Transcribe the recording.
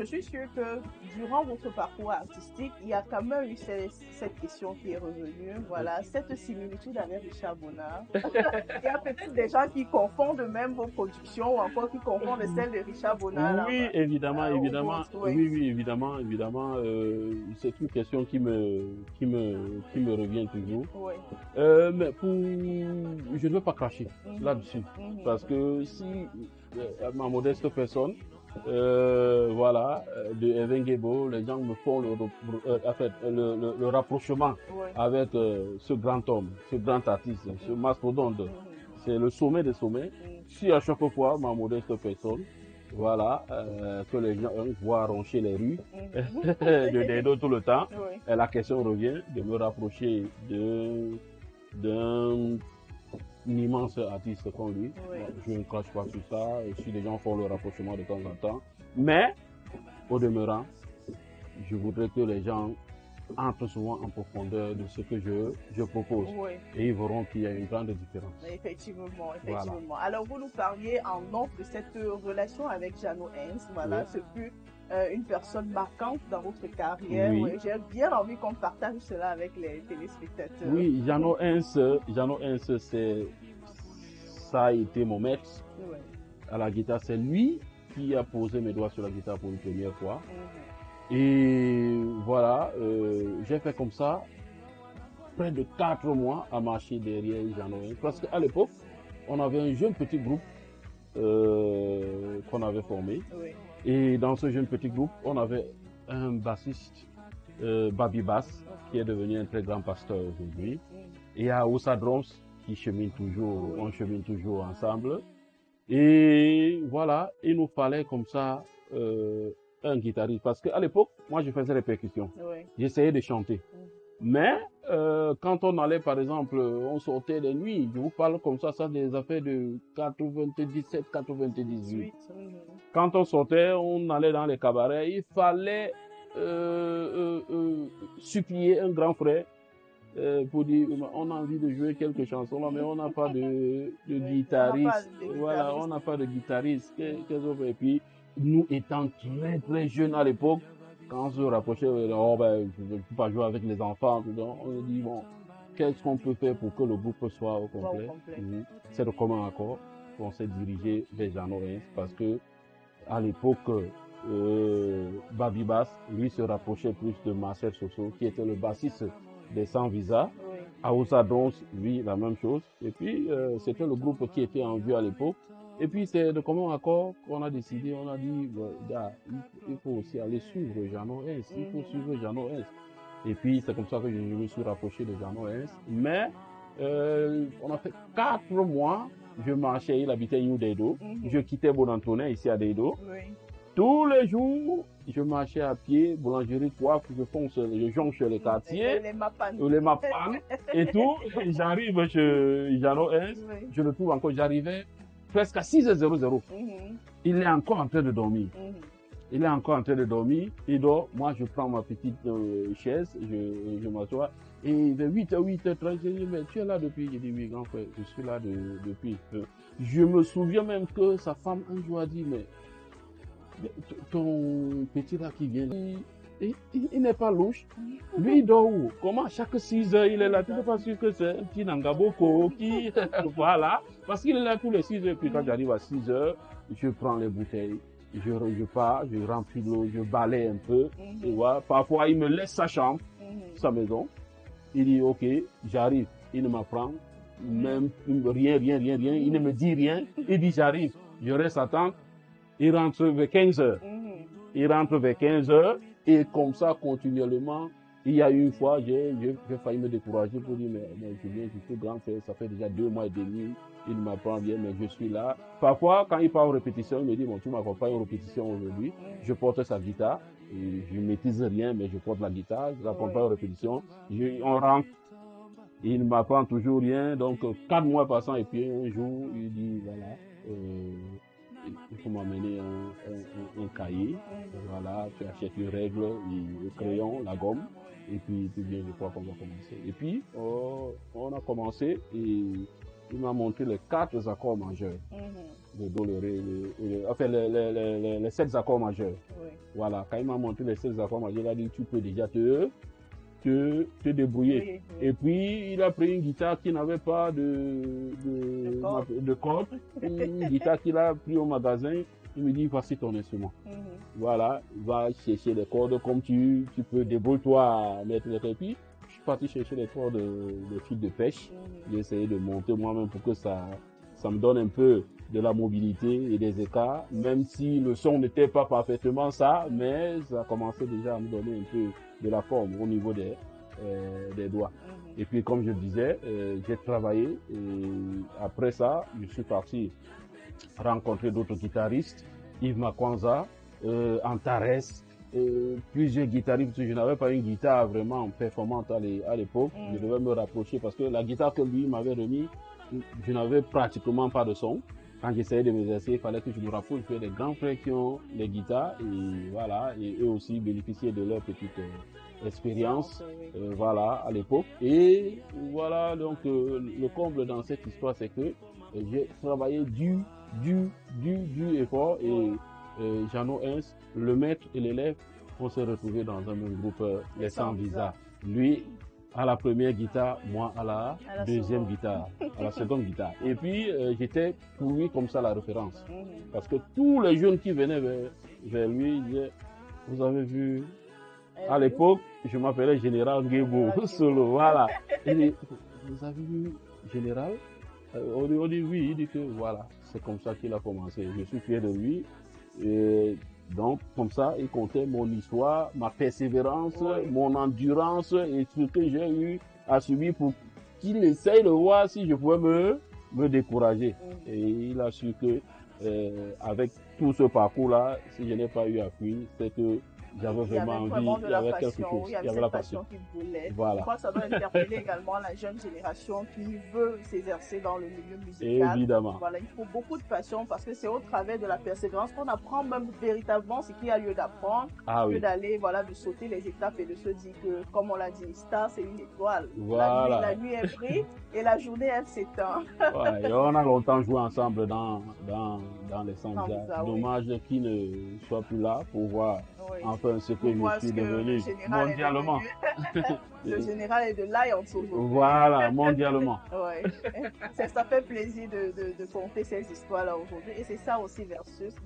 Je suis sûre que durant votre parcours artistique, il y a quand même eu cette question qui est revenue. Voilà, cette similitude avec Richard Bonnard. Il y a peut-être des gens qui confondent même vos productions ou encore qui confondent celles de Richard Bonnard Oui, là-bas. évidemment, Aux évidemment, vôtres, oui. oui, oui, évidemment, évidemment, c'est une question qui me revient toujours. Oui. Mais je ne veux pas cracher là-dessus, parce que si, à ma modeste personne, voilà, de Evan Gebo, les gens me font en fait, le rapprochement Oui. avec ce grand homme, ce grand artiste, ce mastodonte. C'est le sommet des sommets. Si à chaque fois, ma modeste personne, voilà, que les gens voient roncher les rues de Dedo tout le temps, Oui. et la question revient de me rapprocher d'un immense artiste comme lui. Oui. Moi, je ne crache pas sur ça, si les gens font le rapprochement de temps en temps. Mais, au demeurant, je voudrais que les gens entrent souvent en profondeur de ce que je propose. Oui. Et ils verront qu'il y a une grande différence. Effectivement, Voilà. effectivement. Alors, vous nous parliez en off de cette relation avec Jeannot Hens. Voilà, Oui. ce fut une personne marquante dans votre carrière. Oui. Oui, j'ai bien envie qu'on partage cela avec les téléspectateurs. Oui, Jeannot Hens, ça a été mon maître Oui. à la guitare. C'est lui qui a posé mes doigts sur la guitare pour une première fois. Mhm. Et voilà, j'ai fait comme ça près de 4 mois à marcher derrière Jeannot Hens. Parce qu'à l'époque, on avait un jeune petit groupe qu'on avait formé. Oui. Et dans ce jeune petit groupe, on avait un bassiste, Babi Bass, qui est devenu un très grand pasteur aujourd'hui. Et à Oussa Drums, qui chemine toujours, on chemine toujours ensemble. Et voilà, il nous fallait comme ça un guitariste. Parce qu'à l'époque, moi, je faisais les percussions. Oui. J'essayais de chanter. Mais quand on allait, par exemple, on sortait les nuits, je vous parle comme ça des affaires de 97, 98. Quand on sortait, on allait dans les cabarets, il fallait supplier un grand frère pour dire on a envie de jouer quelques chansons là, mais on n'a pas de guitariste. Voilà, on n'a pas de guitariste. Qu'est-ce qu'on fait? Et puis, nous étant très très jeunes à l'époque, quand on se rapprochait, oh ben, je ne peux pas jouer avec les enfants. Donc, on dit bon, qu'est-ce qu'on peut faire pour que le groupe soit au complet? C'est de commun accord qu'on s'est dirigé vers Jeannot Hens parce que à l'époque, Babi Bass, lui, se rapprochait plus de Marcel Soso, qui était le bassiste des Sans Visa. Oui. Aoussa Dons, lui, la même chose. Et puis, c'était le groupe qui était en vue à l'époque. Et puis, c'est de commun accord qu'on a décidé, on a dit, il faut aussi aller suivre Jeannot Hens, il faut suivre Jeannot Hens. Et puis, c'est comme ça que je me suis rapproché de Jeannot Hens. Mais, on a fait 4 mois, je marchais, il habitait New Dedo. Je quittais Bonantonet, ici à Dedo. Oui. Tous les jours, je marchais à pied, boulangerie, coiffe, je jonche les quartiers, les Mapan et tout. J'arrive chez Jeannot Hens, je le trouve encore, j'arrivais presque à 6h00. Il est encore en train de dormir. Il est encore en train de dormir, il dort, moi je prends ma petite chaise, je m'assois, et vers 8h, 8h30, je dis, mais tu es là depuis? Je dis, oui, grand frère, je suis là depuis. Je me souviens même que sa femme un jour a dit, mais ton petit là qui vient, il n'est pas louche. Lui, il dort où? Comment chaque 6h, il est là? Tu n'es pas sûr que c'est un petit Nangaboko qui... Voilà. Parce qu'il est là tous les 6h. Puis quand j'arrive à 6h, je prends les bouteilles. Je pars, je remplis l'eau, je balaye un peu. Tu vois. Parfois, il me laisse sa chambre, sa maison. Il dit, OK, j'arrive. Il ne m'apprend même rien. Il ne me dit rien. Il dit, j'arrive. Je reste à attendre. Il rentre vers 15h. Il rentre vers 15h et comme ça, continuellement, il y a une fois, j'ai failli me décourager pour dire, mais Julien, je suis grand frère, ça fait déjà 2 mois et demi, il m'apprend bien, mais je suis là. Parfois, quand il part aux répétitions, il me dit, bon, tu m'accompagnes aux répétitions aujourd'hui, je porte sa guitare, et je ne maîtrise rien, mais je porte la guitare, je l'accompagne aux répétitions, on rentre, il ne m'apprend toujours rien, donc 4 mois passant, et puis un jour, il dit, voilà, il faut m'amener un cahier, voilà, tu achètes une règle, le crayon, la gomme, et puis tu viens, je crois qu'on va commencer. Et puis, on a commencé, et il m'a montré les 4 accords majeurs. le do, le ré, enfin les 7 accords majeurs. Oui. Voilà, quand il m'a montré les 7 accords majeurs, il a dit tu peux déjà te débrouiller. Oui, oui. Et puis il a pris une guitare qui n'avait pas de corde, une guitare qu'il a pris au magasin. Il me dit voici ton instrument. Voilà, va chercher les cordes comme tu peux, débrouille-toi à mettre les répits. Je suis parti chercher les cordes, les fils de pêche. J'ai essayé de monter moi-même pour que ça me donne un peu de la mobilité et des écarts, même si le son n'était pas parfaitement ça, mais ça commençait déjà à me donner un peu de la forme au niveau des doigts. Et puis comme je disais, j'ai travaillé et après ça, je suis parti rencontrer d'autres guitaristes, Yves Makwanza, Antares, plusieurs guitaristes, parce que je n'avais pas une guitare vraiment performante à l'époque. Je devais me rapprocher parce que la guitare que lui m'avait remis, je n'avais pratiquement pas de son. Quand j'essayais de m'exercer, il fallait que je me rapproche. Je fais des grands frères qui ont des guitares et voilà, et eux aussi bénéficiaient de leur petite expérience, voilà, à l'époque. Et voilà, donc le comble dans cette histoire, c'est que j'ai travaillé dur et fort et Jeannot Hens, le maître et l'élève, on s'est retrouvés dans un même groupe, les Sans Visa. Lui à la première guitare, moi à la deuxième guitare, à la seconde guitare. Et puis j'étais pour lui comme ça la référence. Parce que tous les jeunes qui venaient vers lui disaient, vous avez vu, à l'époque, je m'appelais Général Guébo, solo, voilà. Il dit, vous avez vu Général? On dit oui, il dit que voilà, c'est comme ça qu'il a commencé. Je suis fier de lui. Et donc, comme ça, il comptait mon histoire, ma persévérance, mon endurance et ce que j'ai eu à subir pour qu'il essaye de voir si je pouvais me décourager. Et il a su que, avec tout ce parcours-là, si je n'ai pas eu appui, c'est que j'avais vraiment envie, il y avait quelque chose, il y avait la passion qu'il voulait. Voilà. Je crois que ça doit interpeller également la jeune génération qui veut s'exercer dans le milieu musical. Évidemment. Voilà, il faut beaucoup de passion parce que c'est au travers de la persévérance qu'on apprend même véritablement ce qu'il y a lieu d'apprendre, que d'aller, voilà, de sauter les étapes et de se dire que, comme on l'a dit, star c'est une étoile. Voilà. La nuit est brille et la journée elle s'éteint. Ouais, et on a longtemps joué ensemble dans les Sans Visa. Dommage qu'il ne soit plus là pour voir enfin ce que je suis devenu mondialement. Le général est de Lions aujourd'hui. Voilà, mondialement. Ouais. Ça fait plaisir de conter ces histoires-là aujourd'hui et c'est ça aussi Versus. Donc,